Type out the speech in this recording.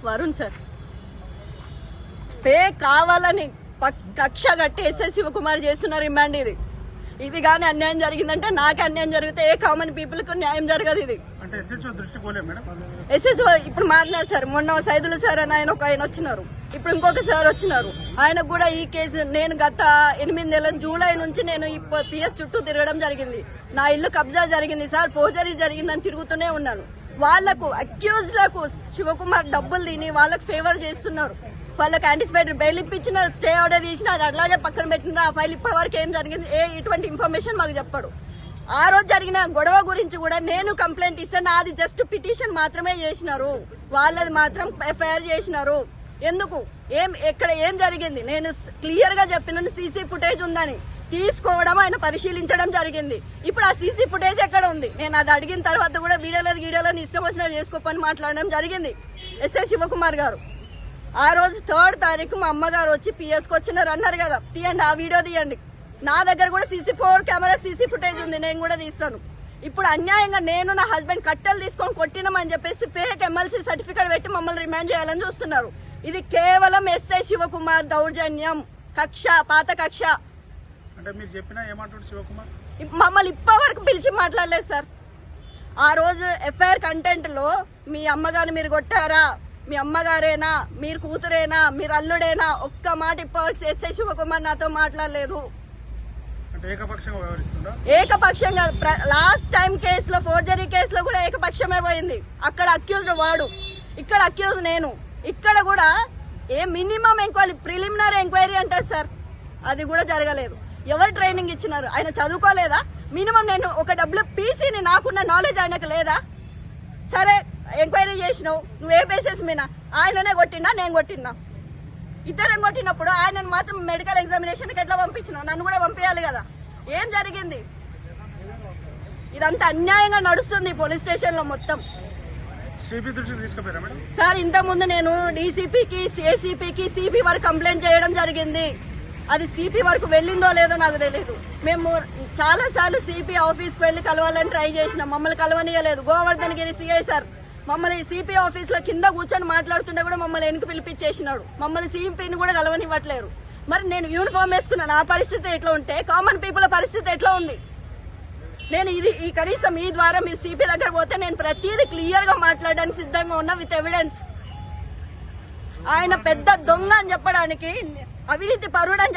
Varun sir pay కావాలని కక్ష కట్టేసే శివకుమార్ చేస్తున్న రిమాండ్ ఇది కానీ అన్యాయం జరిగిందంటే నాకే అన్యాయం జరిగితే ఏ కామన్ పీపుల్ కు న్యాయం జరగదు. ఇది ఎస్ఎస్ఓ ఇప్పుడు మాట్లాడారు సార్. మొన్న సైదులు సార్ అని ఆయన వచ్చినారు, ఇప్పుడు ఇంకొక సార్ వచ్చినారు. ఆయనకు కూడా ఈ కేసు నేను గత 8 నెలల జూలై నుంచి నేను ఈ పిఎస్ చుట్టూ తిరగడం జరిగింది. నా ఇల్లు కబ్జా జరిగింది సార్, ఫోర్జరీ జరిగిందని తిరుగుతూనే ఉన్నాను. వాళ్లకు అక్యూజ్లకు శివకుమార్ డబ్బులు తిని వాళ్ళకు ఫేవర్ చేస్తున్నారు. వాళ్ళకి యాంటిసిపేటెడ్ బెయిల్ ఇప్పించిన, స్టే ఆర్డర్ తీసిన, అది అట్లాగే పక్కన పెట్టిన. ఆ ఫైల్ ఇప్పటి వరకు ఏం జరిగింది ఇటువంటి ఇన్ఫర్మేషన్ మాకు చెప్పాడు. ఆ రోజు జరిగిన గొడవ గురించి కూడా నేను కంప్లైంట్ ఇస్తాను. నాది జస్ట్ పిటిషన్ మాత్రమే చేసినారు, వాళ్ళది మాత్రం ఎఫ్ఐఆర్ చేసినారు. ఎందుకు ఎక్కడ ఏం జరిగింది నేను క్లియర్ గా చెప్పినాను. సీసీ ఫుటేజ్ ఉందని తీసుకోవడం ఆయన పరిశీలించడం జరిగింది. ఇప్పుడు ఆ సీసీ ఫుటేజ్ ఎక్కడ ఉంది? నేను అది అడిగిన తర్వాత కూడా వీడియోలని ఇష్టం వచ్చినట్టు చేసుకోపని మాట్లాడడం జరిగింది ఎస్ఎస్ శివకుమార్ గారు. ఆ రోజు 3rd తారీఖు మా అమ్మగారు వచ్చి పిఎస్కి వచ్చినారు అన్నారు కదా, తీయండి ఆ వీడియో తీయండి. నా దగ్గర కూడా CC4 కెమెరా సీసీ ఫుటేజ్ ఉంది, నేను కూడా తీస్తాను. ఇప్పుడు అన్యాయంగా నేను నా హస్బెండ్ కట్టెలు తీసుకొని కొట్టినామని చెప్పేసి ఫేక్ MLC సర్టిఫికేట్ పెట్టి మమ్మల్ని రిమాండ్ చేయాలని చూస్తున్నారు. ఇది కేవలం ఎస్ఐ శివకుమార్ దౌర్జన్యం, కక్ష, పాత కక్ష. మమ్మల్ని ఇప్పటి వరకు పిలిచి మాట్లాడలేదు సార్. ఆ రోజు ఎఫ్ఐఆర్ కంటెంట్ లో మీ అమ్మగారిని మీరు కొట్టారా, మీ అమ్మగారేనా, మీరు కూతురేనా, మీరు అల్లుడేనా, ఒక్క మాట ఇప్పటివరకు ఎస్ఐ శివకుమార్ నాతో మాట్లాడలేదు. ఏకపక్షంగా లాస్ట్ టైం కేసులో, ఫోర్జరీ కేసులో కూడా ఏకపక్షమే పోయింది. అక్కడ అక్యూజ్డ్ వాడు, ఇక్కడ అక్యూజ్ నేను. ఇక్కడ కూడా మినిమం ఎంక్వైరీ, ప్రిలిమినరీ ఎంక్వైరీ అంటారు సార్, అది కూడా జరగలేదు. ఎవరు ట్రైనింగ్ ఇచ్చినారు? ఆయన చదువుకోలేదా? మినిమం నేను ఒక WPCని నాకున్న నాలెడ్జ్ ఆయనకు లేదా? సరే ఎంక్వైరీ చేసినావు, నువ్వే బేసిస్ మీద? ఆయననే కొట్టినా నేను కొట్టినా? ఇద్దరం కొట్టినప్పుడు ఆయనను మాత్రం మెడికల్ ఎగ్జామినేషన్కి ఎట్లా పంపించినావు? నన్ను కూడా పంపించాలి కదా. ఏం జరిగింది? ఇదంతా అన్యాయంగా నడుస్తుంది పోలీస్ స్టేషన్ లో మొత్తం. సార్ ఇంతకుముందు నేను DCPకి, ACPకి, CP వరకు కంప్లైంట్ చేయడం జరిగింది. అది CP వరకు వెళ్ళిందో లేదో నాకు తెలియదు. మేము చాలా సార్లు CP ఆఫీస్కి వెళ్ళి కలవాలని ట్రై చేసినాం, మమ్మల్ని కలవనియలేదు. గోవర్ధన్ గిరి CI సార్ మమ్మల్ని CP ఆఫీస్ లో కింద కూర్చొని మాట్లాడుతుంటే కూడా మమ్మల్ని వెనక్కి పిలిపించేసినాడు. మమ్మల్ని CPని కూడా కలవనివ్వట్లేరు. మరి నేను యూనిఫామ్ వేసుకున్న నా పరిస్థితి ఎట్లా ఉంటే కామన్ పీపుల్ పరిస్థితి ఎట్లా ఉంది? నేను ఈ కనీసం ఈ ద్వారా మీరు CP దగ్గర పోతే నేను ప్రతిదీ క్లియర్ గా మాట్లాడడానికి సిద్ధంగా ఉన్నా విత్ ఎవిడెన్స్. ఆయన పెద్ద దొంగ అని చెప్పడానికి, అవినీతి పరుడు అని